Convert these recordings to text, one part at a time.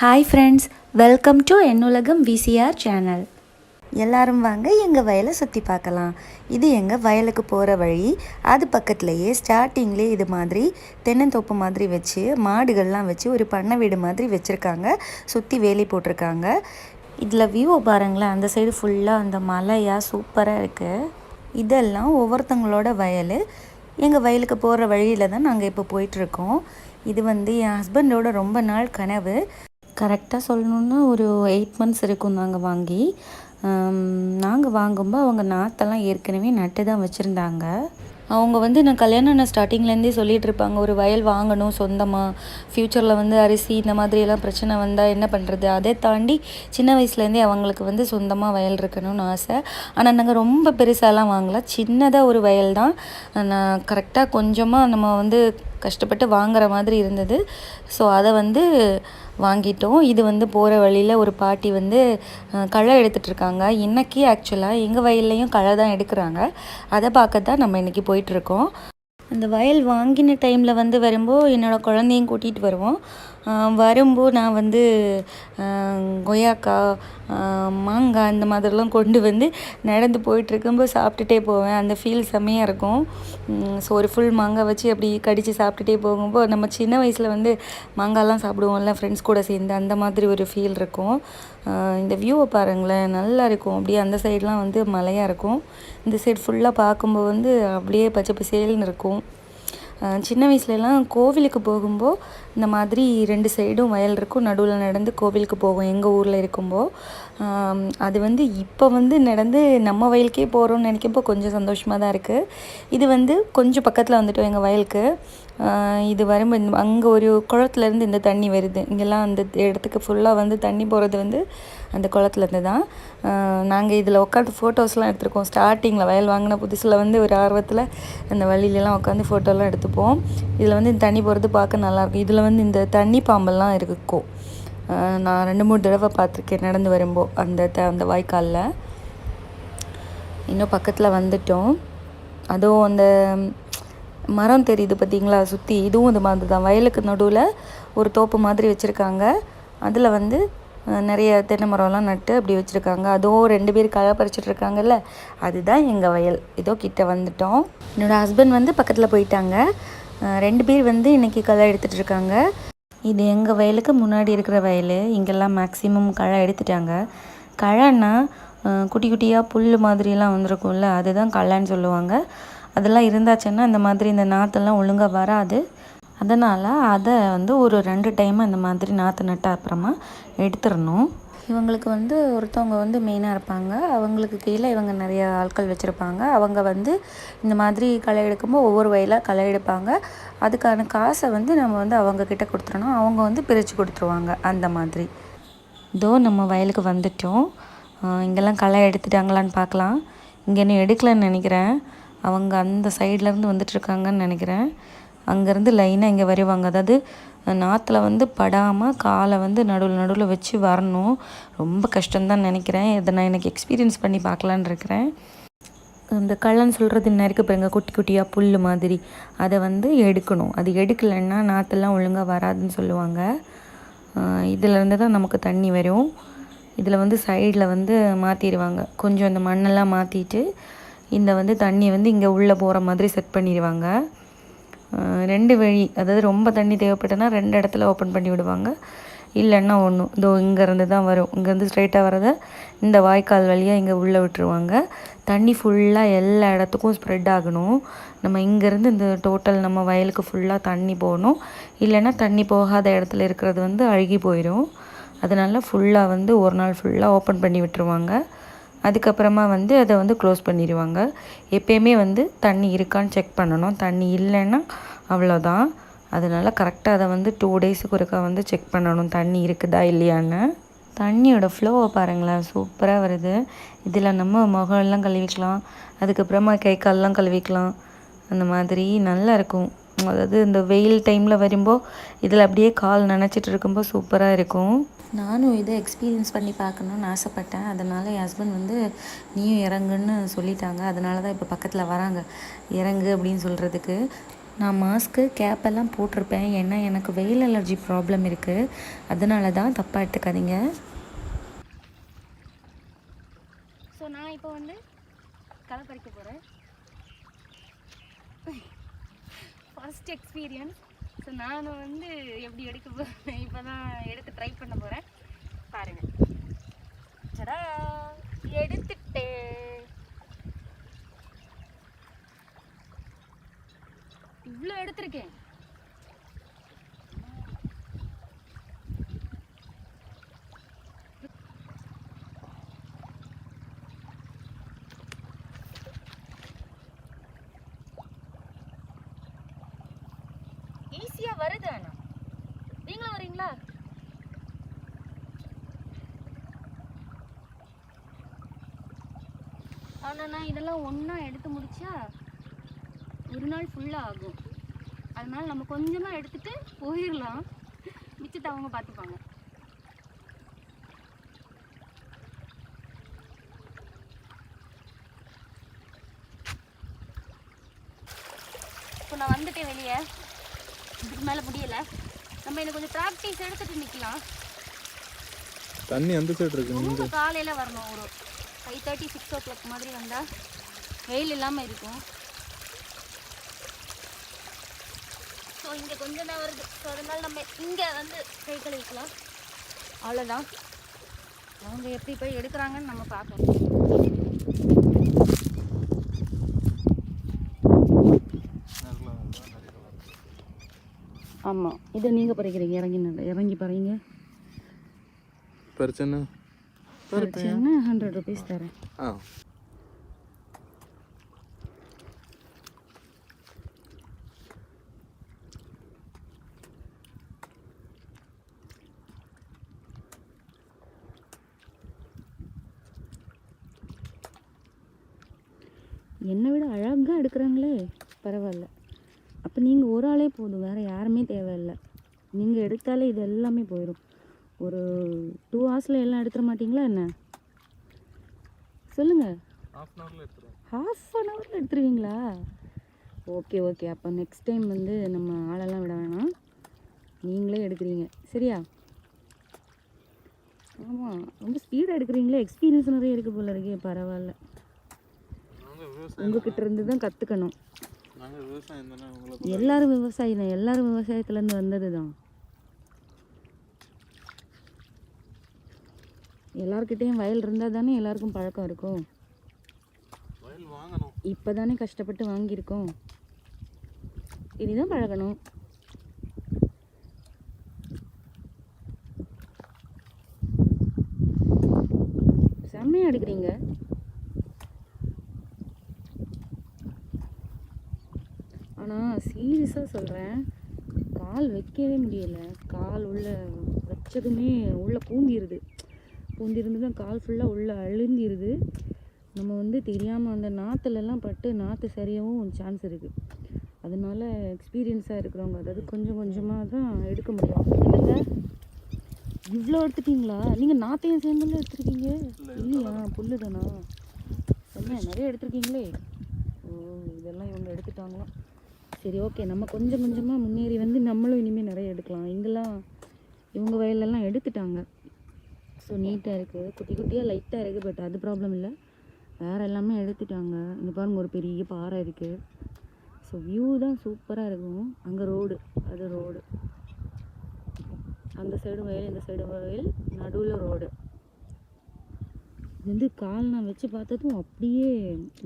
Hi friends, welcome to என்னுலகம் VCR channel. எல்லாரும் வாங்க எங்கள் வயலை சுற்றி பார்க்கலாம். இது எங்கள் வயலுக்கு போகிற வழி. அது பக்கத்துலேயே ஸ்டார்டிங்லேயே இது மாதிரி தென்னந்தோப்பு மாதிரி வச்சு மாடுகள்லாம் வச்சு ஒரு பண்ணை வீடு மாதிரி வச்சுருக்காங்க. சுற்றி வேலி போட்டிருக்காங்க. இதில் வியூவை பாருங்களேன், அந்த சைடு ஃபுல்லாக அந்த மலையாக சூப்பராக இருக்குது. இதெல்லாம் ஒவ்வொருத்தங்களோட வயல். எங்கள் வயலுக்கு போகிற வழியில் தான் நாங்கள் இப்போ போயிட்டுருக்கோம். இது என் ஹஸ்பண்டோட ரொம்ப நாள் கனவு. கரெக்டாக சொல்லணுன்னா ஒரு 8 months இருக்கும் நாங்கள் வாங்கி. நாங்கள் வாங்கும்போது அவங்க நாற்றெல்லாம் ஏற்கனவே நட்டு தான் வச்சுருந்தாங்க. அவங்க நான் கல்யாணம் ஆன ஸ்டார்டிங்லேருந்தே சொல்லிகிட்டு இருப்பாங்க, ஒரு வயல் வாங்கணும் சொந்தமாக, ஃப்யூச்சரில் அரிசி இந்த மாதிரியெல்லாம் பிரச்சனை வந்தால் என்ன பண்ணுறது. அதை தாண்டி சின்ன வயசுலேருந்தே அவங்களுக்கு சொந்தமாக வயல் இருக்கணும்னு ஆசை. ஆனால் நாங்கள் ரொம்ப பெருசாலாம் வாங்கலாம், சின்னதாக ஒரு வயல் தான். நான் கரெக்டாக கொஞ்சமாக நம்ம கஷ்டப்பட்டு வாங்குற மாதிரி இருந்தது. ஸோ அதை வாங்கிட்டோம். இது போகிற வழியில் ஒரு பாட்டி களை எடுத்துகிட்ருக்காங்க. இன்றைக்கி ஆக்சுவலாக எங்கள் வயல்லையும் களை தான் எடுக்கிறாங்க. அதை பார்க்க தான் நம்ம இன்றைக்கி போயிட்டுருக்கோம். அந்த வயல் வாங்கின டைமில் வரும்போது என்னோடய குழந்தையும் கூட்டிகிட்டு வருவோம். வரும்போது நான் கொய்யாக்காய், மாங்காய் இந்த மாதிரிலாம் கொண்டு நடந்து போயிட்டுருக்கும்போது சாப்பிட்டுட்டே போவேன். அந்த ஃபீல் செம்மையாக இருக்கும். ஸோ ஒரு ஃபுல் மாங்காய் வச்சு அப்படி கடித்து சாப்பிட்டுட்டே போகும்போது நம்ம சின்ன வயசில் மாங்காய்லாம் சாப்பிடுவோம்ல ஃப்ரெண்ட்ஸ் கூட சேர்ந்து, அந்த மாதிரி ஒரு ஃபீல் இருக்கும். இந்த வியூவை பாருங்களேன், நல்லா இருக்கும். அப்படியே அந்த சைடெலாம் மலையாக இருக்கும். இந்த சைடு ஃபுல்லாக பார்க்கும்போது அப்படியே பச்சை பசேல்னு இருக்கும். சின்ன வயசுலலாம் கோவிலுக்கு போகும்போது இந்த மாதிரி 2 சைடும் வயல் இருக்கும், நடுவில் நடந்து கோவிலுக்கு போவோம் எங்கள் ஊரில் இருக்கும்போது. அது இப்போ நடந்து நம்ம வயலுக்கே போகிறோம்னு நினைக்கப்போ கொஞ்சம் சந்தோஷமாக தான் இருக்குது. இது கொஞ்சம் பக்கத்தில் வந்துட்டோம் எங்கள் வயலுக்கு. இது வரும்போது அங்கே ஒரு குளத்துலேருந்து இந்த தண்ணி வருது. இங்கெல்லாம் அந்த இடத்துக்கு ஃபுல்லாக தண்ணி போகிறது அந்த குளத்துலேருந்து தான். நாங்கள் இதில் உட்காந்து ஃபோட்டோஸ்லாம் எடுத்துருக்கோம். ஸ்டார்டிங்கில் வயல் வாங்கின புதுசில் ஒரு ஆர்வத்தில் அந்த வழியிலலாம் உட்காந்து ஃபோட்டோலாம் எடுத்துப்போம். இதில் இந்த தண்ணி போகிறது பார்க்க நல்லாயிருக்கும். இதில் இந்த தண்ணி பாம்பெல்லாம் இருக்கும். நான் 2-3 தடவை பார்த்துருக்கேன் நடந்து வரும்போது அந்த வாய்க்காலில். இன்னும் பக்கத்தில் வந்துட்டோம். அதுவும் அந்த மரம் தெரியுது பார்த்தீங்களா சுற்றி, இதுவும் இது மாதிரி தான். வயலுக்கு நடுவில் ஒரு தோப்பு மாதிரி வச்சுருக்காங்க. அதில் நிறைய தென்னை மரம்லாம் நட்டு அப்படி வச்சுருக்காங்க. அதுவும் 2 பேர் களை பறிச்சிட்ருக்காங்கல்ல, அதுதான் எங்கள் வயல். இதோ கிட்ட வந்துட்டோம். என்னோடய ஹஸ்பண்ட் பக்கத்தில் போயிட்டாங்க. 2 பேர் இன்றைக்கி களை எடுத்துகிட்ருக்காங்க. இது எங்கள் வயலுக்கு முன்னாடி இருக்கிற வயல். இங்கெல்லாம் மேக்ஸிமம் களை எடுத்துட்டாங்க. களைன்னா குட்டி குட்டியாக புல் மாதிரிலாம் வந்திருக்கும்ல, அதுதான் களைன்னு சொல்லுவாங்க. அதெல்லாம் இருந்தாச்சுன்னா இந்த மாதிரி இந்த நாற்றெல்லாம் ஒழுங்காக வராது. அதனால் அதை ஒரு 2 டைம் இந்த மாதிரி நாற்று நட்ட அப்புறமா எடுத்துடணும். இவங்களுக்கு ஒருத்தவங்க மெயினாக இருப்பாங்க. அவங்களுக்கு கீழே இவங்க நிறைய ஆட்கள் வச்சுருப்பாங்க. அவங்க இந்த மாதிரி களை எடுக்கும்போது ஒவ்வொரு வயலாக களை எடுப்பாங்க. அதுக்கான காசை நம்ம அவங்கக்கிட்ட கொடுத்துடணும். அவங்க பிரித்து கொடுத்துருவாங்க அந்த மாதிரி. இதோ நம்ம வயலுக்கு வந்துட்டோம். இங்கெல்லாம் களை எடுத்துட்டாங்களான்னு பார்க்கலாம். இங்கே இன்னும் எடுக்கலைன்னு நினைக்கிறேன். அவங்க அந்த சைட்லேருந்து வந்துட்டுருக்காங்கன்னு நினைக்கிறேன். அங்கேருந்து லைனாக இங்கே வருவாங்க. அதாவது நாற்றுல படாமல் காலை நடுவில் வச்சு வரணும். ரொம்ப கஷ்டம்தான் நினைக்கிறேன். இதை நான் எனக்கு எக்ஸ்பீரியன்ஸ் பண்ணி பார்க்கலான்னு இருக்கிறேன். இந்த கள்ளன்னு சொல்கிறது என்ன இருக்குது பாருங்க, குட்டி குட்டியாக புல் மாதிரி. அதை எடுக்கணும். அது எடுக்கலைன்னா நாற்றெல்லாம் ஒழுங்காக வராதுன்னு சொல்லுவாங்க. இதிலேருந்து தான் நமக்கு தண்ணி வரும். இதில் சைடில் மாற்றிடுவாங்க. கொஞ்சம் இந்த மண்ணெல்லாம் மாற்றிட்டு இந்த தண்ணி இங்கே உள்ளே போகிற மாதிரி செட் பண்ணிடுவாங்க. 2 வழி, அதாவது ரொம்ப தண்ணி தேவைப்பட்டனா 2 இடத்துல ஓப்பன் பண்ணி விடுவாங்க. இல்லைன்னா ஒன்று, இதோ இங்கேருந்து தான் வரும். இங்கேருந்து ஸ்ட்ரைட்டாக வரதை இந்த வாய்க்கால் வழியாக இங்கே உள்ளே விட்டுருவாங்க. தண்ணி ஃபுல்லாக எல்லா இடத்துக்கும் ஸ்ப்ரெட் ஆகணும். நம்ம இங்கேருந்து இந்த டோட்டல் நம்ம வயலுக்கு ஃபுல்லாக தண்ணி போகணும். இல்லைன்னா தண்ணி போகாத இடத்துல இருக்கிறது அழுகி போயிடும். அதனால் ஃபுல்லாக ஒரு நாள் ஃபுல்லாக ஓப்பன் பண்ணி விட்டுருவாங்க. அதுக்கப்புறமா அதை க்ளோஸ் பண்ணிடுவாங்க. எப்போயுமே தண்ணி இருக்கான்னு செக் பண்ணணும். தண்ணி இல்லைன்னா அவ்வளோதான். அதனால் கரெக்டாக அதை 2 டேஸுக்கு ஒருக்கா செக் பண்ணணும் தண்ணி இருக்குதா இல்லையான்னு. தண்ணியோட ஃப்ளோவை பாருங்களேன், சூப்பராக வருது. இதில் நம்ம முகம்லாம் கழுவிக்கலாம், அதுக்கப்புறமா கை கால்லாம் கழுவிக்கலாம். அந்த மாதிரி நல்லா இருக்கும். அதாவது இந்த வெயில் டைமில் வரும்போது இதில் அப்படியே கால் நனைச்சிட்டு இருக்கும்போது சூப்பராக இருக்கும். நானும் இதை எக்ஸ்பீரியன்ஸ் பண்ணி பார்க்கணுன்னு ஆசைப்பட்டேன். அதனால் என் ஹஸ்பண்ட் நீயும் இறங்குன்னு சொல்லிட்டாங்க. அதனால தான் இப்போ பக்கத்தில் வராங்க, இறங்கு அப்படின்னு சொல்கிறதுக்கு. நான் மாஸ்க்கு கேப்பெல்லாம் போட்டிருப்பேன், ஏன்னா எனக்கு வெயில் அலர்ஜி ப்ராப்ளம் இருக்குது. அதனால தான், தப்பாக எடுத்துக்காதீங்க. ஸோ நான் இப்போ வந்து களை பறிக்க போகிறேன். First experience. ஸோ நான் வந்து எப்படி எடுக்க போகிறேன், இப்போ தான் எடுத்து ட்ரை பண்ண போகிறேன். பாருங்கள். சடா, எடுத்துட்டேன். இவ்வளோ எடுத்திருக்கேன். ஈஸியாக வருது. ஆனால் நீங்களும் வரீங்களா? ஆனால் நான் இதெல்லாம் ஒன்றா எடுத்து முடிச்சா ஒரு நாள் ஃபுல்லாக ஆகும். அதனால நம்ம கொஞ்சமாக எடுத்துகிட்டு போயிடலாம், மிச்சத்தை அவங்க பார்த்துப்பாங்க. இப்போ நான் வந்துட்டேன் வெளியே. இதுக்கு மேலே முடியலை. நம்ம இன்னும் கொஞ்சம் ப்ராக்டிஸ் எடுத்துகிட்டு நிற்கலாம். தண்ணி அந்த சைடு இருக்கு. ரொம்ப காலையில் வரணும், ஒரு 5:30 6 o'clock மாதிரி வந்தால் வெயில் இல்லாமல் இருக்கும். ஸோ இங்கே கொஞ்சம் தான் வருது. ஸோ அதனால் நம்ம இங்கே வந்து கை கழுவிக்கலாம். அவ்வளோதான். அவங்க எப்படி போய் எடுக்கிறாங்கன்னு நம்ம பார்க்கணும். ஆமாம், இதை நீங்கள் பறிக்கிறீங்க. இறங்கி பறிங்க. பறிச்சேன்னா 100 rupees தரேன். என்னை விட அழகாக எடுக்கிறாங்களே, பரவாயில்ல. அப்போ நீங்கள் ஒரு ஆளே போதும், வேறு யாருமே தேவையில்லை. நீங்கள் எடுத்தாலே இது எல்லாமே போயிடும். ஒரு 2 hours எல்லாம் எடுத்துட மாட்டிங்களா என்ன? சொல்லுங்கள். half an hour எடுத்துருவீங்களா? ஓகே. அப்போ நெக்ஸ்ட் டைம் வந்து நம்ம ஆளெல்லாம் விட வேணாம், நீங்களே எடுக்கிறீங்க, சரியா? ஆமாம், ரொம்ப ஸ்பீடாக எடுக்கிறீங்களே. எக்ஸ்பீரியன்ஸ் நிறைய இருக்குது போல இருக்கே. பரவாயில்ல, உங்ககிட்ட இருந்து தான் கற்றுக்கணும். எல்லாரும் விவசாயி தான், எல்லாரும் விவசாயத்துலேருந்து வந்தது தான். எல்லாருக்கிட்டையும் வயல் இருந்தால் தானே எல்லாருக்கும் பழக்கம் இருக்கும். இப்போ தானே கஷ்டப்பட்டு வாங்கியிருக்கோம், இனிதான் பழகணும். செம்மையாக எடுக்கிறீங்க. ஆனால் சீரியஸாக சொல்கிறேன், கால் வைக்கவே முடியலை. கால் உள்ளே வச்சதுமே உள்ளே பூந்திருந்து தான் கால் ஃபுல்லாக உள்ளே அழுந்திருது. நம்ம வந்து தெரியாமல் அந்த நாற்றுலலாம் பட்டு நாற்று சரியாகவும் சான்ஸ் இருக்குது. அதனால எக்ஸ்பீரியன்ஸாக இருக்கிறவங்க, அதாவது கொஞ்சம் கொஞ்சமாக தான் எடுக்க முடியும். இல்லைங்க, இவ்வளோ எடுத்துட்டீங்களா? நீங்கள் நாற்றையும் சேர்ந்துலாம் எடுத்துருக்கீங்க இல்லையா? புல்லு தானா? என்ன நிறைய எடுத்துருக்கீங்களே. ஓ, இதெல்லாம் இவங்க எடுத்துட்டாங்களாம். சரி, ஓகே. நம்ம கொஞ்சம் கொஞ்சமாக முன்னேறி வந்து நம்மளும் இனிமேல் நிறைய எடுக்கலாம். இங்கெல்லாம் இவங்க வயலெல்லாம் எடுத்துட்டாங்க. ஸோ நீட்டாக இருக்குது, குட்டி குட்டியாக லைட்டாக இருக்குது. பட் அது ப்ராப்ளம் இல்லை, வேறு எல்லாமே எடுத்துட்டாங்க. இங்கே பாருங்கள், ஒரு பெரிய பாறை இருக்குது. ஸோ வியூ தான் சூப்பராக இருக்கும். அங்கே ரோடு, அது ரோடு. அந்த சைடு வயல், இந்த சைடு வயல், நடுவில் ரோடு. இது வந்து கால் நான் வச்சு பார்த்ததும் அப்படியே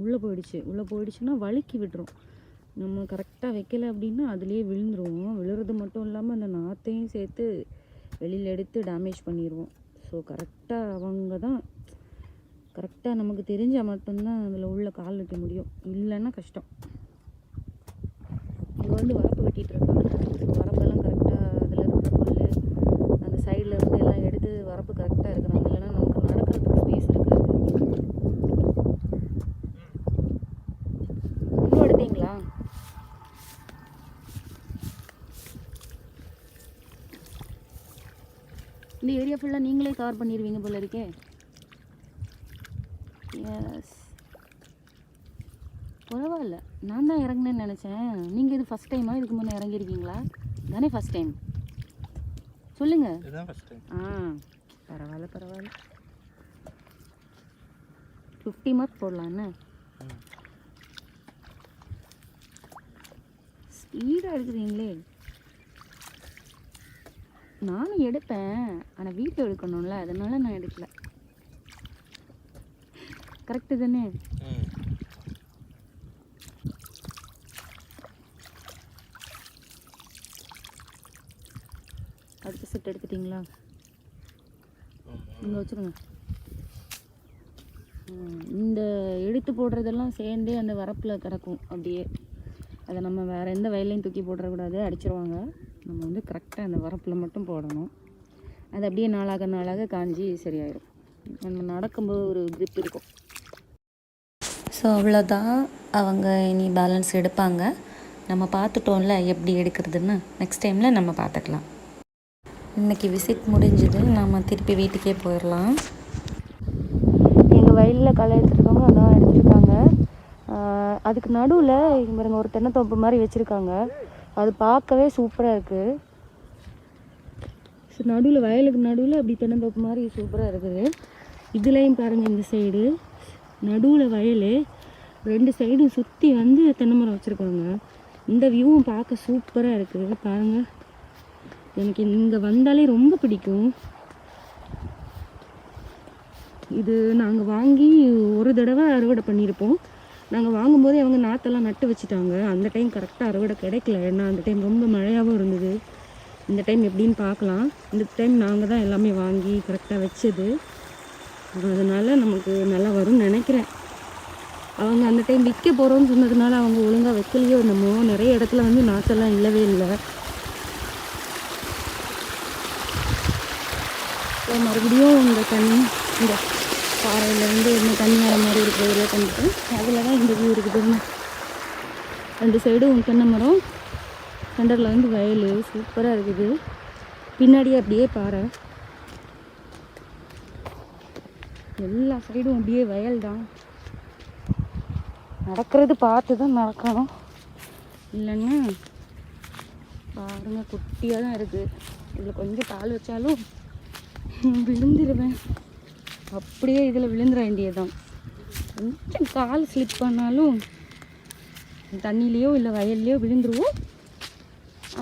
உள்ளே போயிடுச்சுன்னா வழுக்கி விட்டுரும். நம்ம கரெக்டாக வைக்கலை அப்படின்னா அதுலேயே விழுந்துருவோம். விழுறது மட்டும் இல்லாமல் அந்த நாற்றையும் சேர்த்து வெளியில் எடுத்து டேமேஜ் பண்ணிடுவோம். ஸோ கரெக்டாக அவங்க தான் கரெக்டாக நமக்கு தெரிஞ்சால் மட்டும்தான் அதில் உள்ள கால் வைக்க முடியும், இல்லைன்னா கஷ்டம். இங்கே வந்து வரப்பு வெட்டிகிட்டு இருக்காங்க. வரப்பெல்லாம் கரெக்டாக அதில் இருக்கிற புல் அந்த சைடில் இருந்து எல்லாம் எடுத்து வரப்பு கரெக்டாக இருக்கிறாங்க. இல்லைன்னா நமக்கு நடக்கிறதுக்கு ஸ்பேஸ் இருக்காது. இன்னும் எடுத்தீங்களா? இந்த ஏரியா ஃபுல்லாக நீங்களே கவர் பண்ணிடுவீங்க போல இருக்கே. எஸ், பரவாயில்ல, நான் தான் இறங்கினேன்னு நினச்சேன். நீங்கள் இது ஃபஸ்ட் டைமா? இதுக்கு முன்னே இறங்கியிருக்கீங்களா? தானே ஃபஸ்ட் டைம். சொல்லுங்கள். இதுதான் ஃபர்ஸ்ட் டைம். பரவாயில்ல பரவாயில்ல. 50 மார்க் போடலான்னு. ஸ்பீடாக எடுக்கிறீங்களே. நானும் எடுப்பேன், ஆனால் வீட்டில் எடுக்கணும்ல, அதனால நான் எடுக்கல. கரெக்டு தானே? அடுத்த செட் எடுத்துட்டிங்களா? இங்கே வச்சுருங்க. இந்த எடுத்து போடுறதெல்லாம் சேர்ந்தே அந்த வரப்பில் கிடக்கும் அப்படியே. அதை நம்ம வேறு எந்த வயலையும் தூக்கி போடக்கூடாது, அடிச்சிருவாங்க. நம்ம வந்து கரெக்டாக அந்த வரப்பில் மட்டும் போடணும். அது அப்படியே நாளாக நாளாக காஞ்சி சரியாயிடும். நம்ம நடக்கும்போது ஒரு grip இருக்கும். ஸோ அவ்வளோதான், அவங்க இனி பேலன்ஸ் எடுப்பாங்க. நம்ம பார்த்துட்டோம்ல எப்படி எடுக்கிறதுன்னு. நெக்ஸ்ட் டைமில் நம்ம பார்த்துக்கலாம். இன்றைக்கி விசிட் முடிஞ்சுது, நம்ம திருப்பி வீட்டுக்கே போயிடலாம். எங்கள் வயலில் களை எடுத்துருக்கவங்க அதான் எடுத்துருக்காங்க. அதுக்கு நடுவில் பாருங்க ஒரு தென்னந்தோப்பு மாதிரி வச்சுருக்காங்க. அது பார்க்கவே சூப்பராக இருக்குது. ஸோ நடுவில் வயலுக்கு நடுவில் அப்படி தென்னந்தோப்பு மாதிரி சூப்பராக இருக்குது. இதுலேயும் பாருங்கள், இந்த சைடு நடுவில் வயல், 2 சைடும் சுற்றி வந்து தென்னை மரம் வச்சுருக்காங்க. இந்த வியூவும் பார்க்க சூப்பராக இருக்குது பாருங்கள். எனக்கு இங்கே வந்தாலே ரொம்ப பிடிக்கும். இது நாங்கள் வாங்கி ஒரு தடவை அறுவடை பண்ணியிருப்போம். நாங்கள் வாங்கும்போதே அவங்க நாற்றெல்லாம் நட்டு வச்சுட்டாங்க. அந்த டைம் கரெக்டாக அறுவடை கிடைக்கல, ஏன்னா அந்த டைம் ரொம்ப மழையாகவும் இருந்தது. இந்த டைம் எப்படின்னு பார்க்கலாம். இந்த டைம் நாங்கள் தான் எல்லாமே வாங்கி கரெக்டாக வச்சது, அதனால் நமக்கு நல்லா வரும்னு நினைக்கிறேன். அவங்க அந்த டைம் விற்க போகிறோன்னு சொன்னதுனால அவங்க ஒழுங்காக வைக்கலையோ என்னமோ. நிறைய இடத்துல வந்து நாற்றெல்லாம் இல்லவே இல்லை. மறுபடியும் இந்த தண்ணி இந்த பாறையிலேருந்து இன்னும் தண்ணி வர மாதிரி இருக்கிறதுல பண்ணிட்டு அதில் தான் இந்த வியூ இருக்குது. 2 சைடும் தென்னை மரம், சென்டரில் வந்து வயல் சூப்பராக இருக்குது. பின்னாடியே அப்படியே பாறை, எல்லா சைடும் அப்படியே வயல் தான். நடக்கிறது பார்த்து தான் நடக்கணும், இல்லைன்னா பாருங்க குட்டியாக தான் இருக்குது. இதில் கொஞ்சம் கால் வச்சாலும் விழுந்துடுவேன். அப்படியே இதில் விழுந்துட வேண்டியதுதான். கொஞ்சம் கால் ஸ்லிப் பண்ணாலும் தண்ணியிலையோ இல்லை வயல்லையோ விழுந்துருவோம்.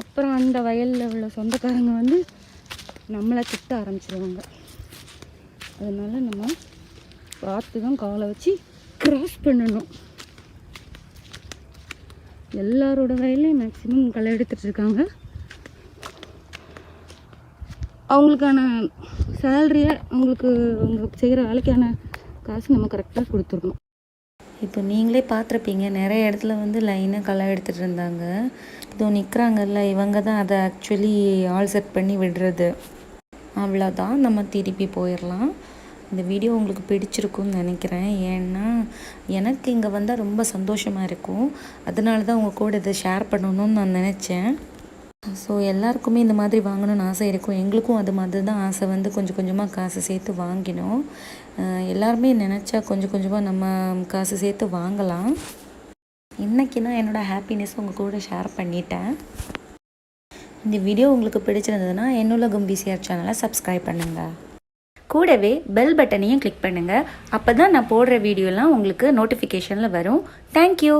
அப்புறம் அந்த வயலில் உள்ள சொந்தக்காரங்க வந்து நம்மளை திட்ட ஆரம்பிச்சிடுவாங்க. அதனால் நம்ம பார்த்து தான் காலை வச்சு கிராஸ் பண்ணணும். எல்லாரோட வயலையும் மேக்ஸிமம் களை எடுத்துகிட்டு இருக்காங்க. அவங்களுக்கான சேலரியை, அவங்களுக்கு அவங்க செய்கிற வேலைக்கான காசு நம்ம கரெக்டாக கொடுத்துடணும். இப்போ நீங்களே பார்த்துருப்பீங்க, நிறைய இடத்துல வந்து லைனாக களை எடுத்துகிட்டு இருந்தாங்க. இதோ நிற்கிறாங்கல்ல, இவங்க தான் அதை ஆக்சுவலி ஆல் செட் பண்ணி விடுறது. அவ்வளோதான், நம்ம திருப்பி போயிடலாம். இந்த வீடியோ உங்களுக்கு பிடிச்சிருக்குன்னு நினைக்கிறேன். ஏன்னா எனக்கு இங்கே வந்தால் ரொம்ப சந்தோஷமாக இருக்கும். அதனால தான் உங்கள் கூட இதை ஷேர் பண்ணணும்னு நான் நினச்சேன். ஸோ எல்லாருக்குமே இந்த மாதிரி வாங்கணும்னு ஆசை இருக்கும். எங்களுக்கும் அது மாதிரி தான் ஆசை. வந்து கொஞ்சம் கொஞ்சமாக காசு சேர்த்து வாங்கினோம். எல்லாருமே நினச்சா கொஞ்சம் கொஞ்சமாக நம்ம காசு சேர்த்து வாங்கலாம். இன்றைக்கி நான் என்னோடய ஹாப்பினஸ் உங்கள் கூட ஷேர் பண்ணிட்டேன். இந்த வீடியோ உங்களுக்கு பிடிச்சிருந்ததுன்னா என்னுலகம் பிசிஆர் சேனலை சப்ஸ்கிரைப் பண்ணுங்கள். கூடவே பெல் பட்டனையும் கிளிக் பண்ணுங்கள். அப்போ தான் நான் போடுற வீடியோலாம் உங்களுக்கு நோட்டிஃபிகேஷனில் வரும். தேங்க்யூ.